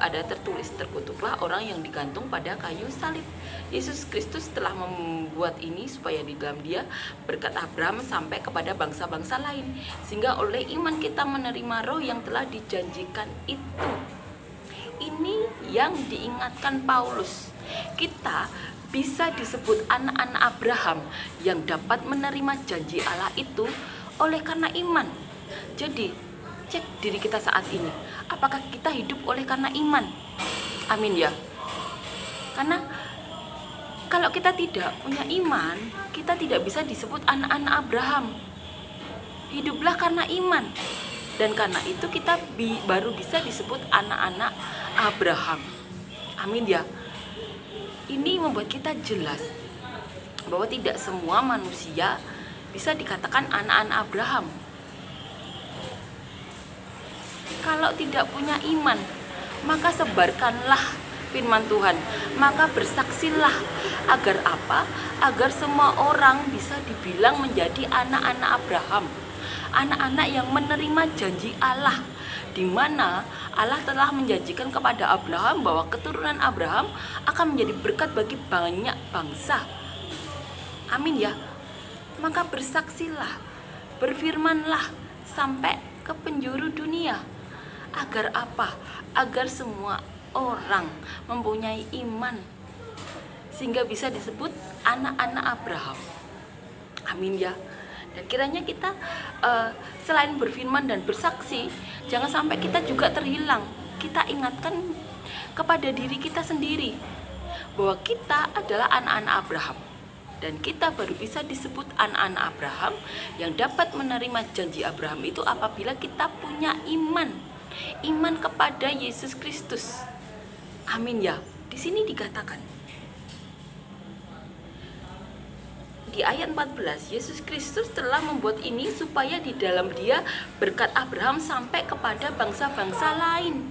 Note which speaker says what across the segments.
Speaker 1: ada tertulis, terkutuklah orang yang digantung pada kayu salib. Yesus Kristus telah membuat ini supaya di dalam Dia berkat Abraham sampai kepada bangsa-bangsa lain, sehingga oleh iman kita menerima roh yang telah dijanjikan itu. Ini yang diingatkan Paulus. Kita bisa disebut anak-anak Abraham yang dapat menerima janji Allah itu oleh karena iman. Jadi cek diri kita saat ini, apakah kita hidup oleh karena iman? Amin ya. Karena kalau kita tidak punya iman, kita tidak bisa disebut anak-anak Abraham. Hiduplah karena iman, dan karena itu kita baru bisa disebut anak-anak Abraham. Amin ya. Ini membuat kita jelas bahwa tidak semua manusia bisa dikatakan anak-anak Abraham. Kalau tidak punya iman, maka sebarkanlah firman Tuhan, maka bersaksilah. Agar apa? Agar semua orang bisa dibilang menjadi anak-anak Abraham, anak-anak yang menerima janji Allah, di mana Allah telah menjanjikan kepada Abraham bahwa keturunan Abraham akan menjadi berkat bagi banyak bangsa. Amin ya. Maka bersaksilah, berfirmanlah sampai ke penjuru dunia. Agar apa? Agar semua orang mempunyai iman, sehingga bisa disebut anak-anak Abraham. Amin ya. Dan kiranya kita selain berfirman dan bersaksi, jangan sampai kita juga terhilang. Kita ingatkan kepada diri kita sendiri bahwa kita adalah anak-anak Abraham, dan kita baru bisa disebut anak-anak Abraham yang dapat menerima janji Abraham itu apabila kita punya iman kepada Yesus Kristus. Amin ya. Di sini dikatakan di ayat 14, Yesus Kristus telah membuat ini supaya di dalam Dia berkat Abraham sampai kepada bangsa-bangsa lain,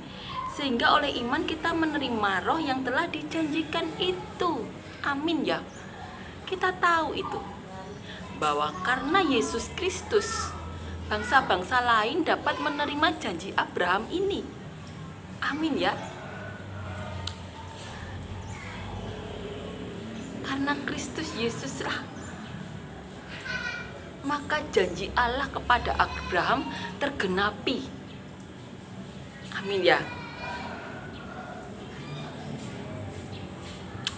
Speaker 1: sehingga oleh iman kita menerima roh yang telah dijanjikan itu. Amin ya. Kita tahu itu, bahwa karena Yesus Kristus, bangsa-bangsa lain dapat menerima janji Abraham ini. Amin ya. Karena Kristus Yesuslah, maka janji Allah kepada Abraham tergenapi. Amin ya.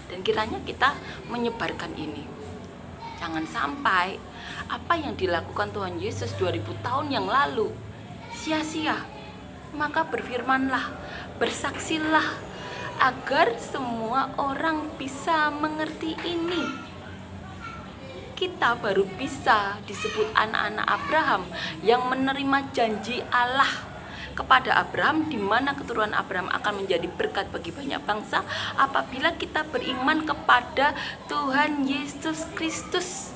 Speaker 1: Dan kiranya kita menyebarkan ini. Jangan sampai apa yang dilakukan Tuhan Yesus 2000 tahun yang lalu sia-sia. Maka berfirmanlah, bersaksilah, agar semua orang bisa mengerti ini. Kita baru bisa disebut anak-anak Abraham yang menerima janji Allah kepada Abraham, di mana keturunan Abraham akan menjadi berkat bagi banyak bangsa apabila kita beriman kepada Tuhan Yesus Kristus.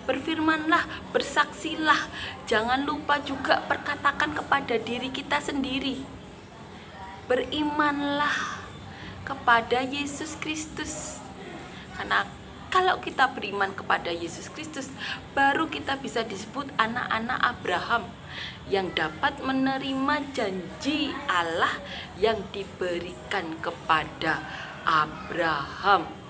Speaker 1: Berfirmanlah, bersaksilah. Jangan lupa juga perkatakan kepada diri kita sendiri, berimanlah kepada Yesus Kristus. Karena kalau kita beriman kepada Yesus Kristus, baru kita bisa disebut anak-anak Abraham yang dapat menerima janji Allah yang diberikan kepada Abraham.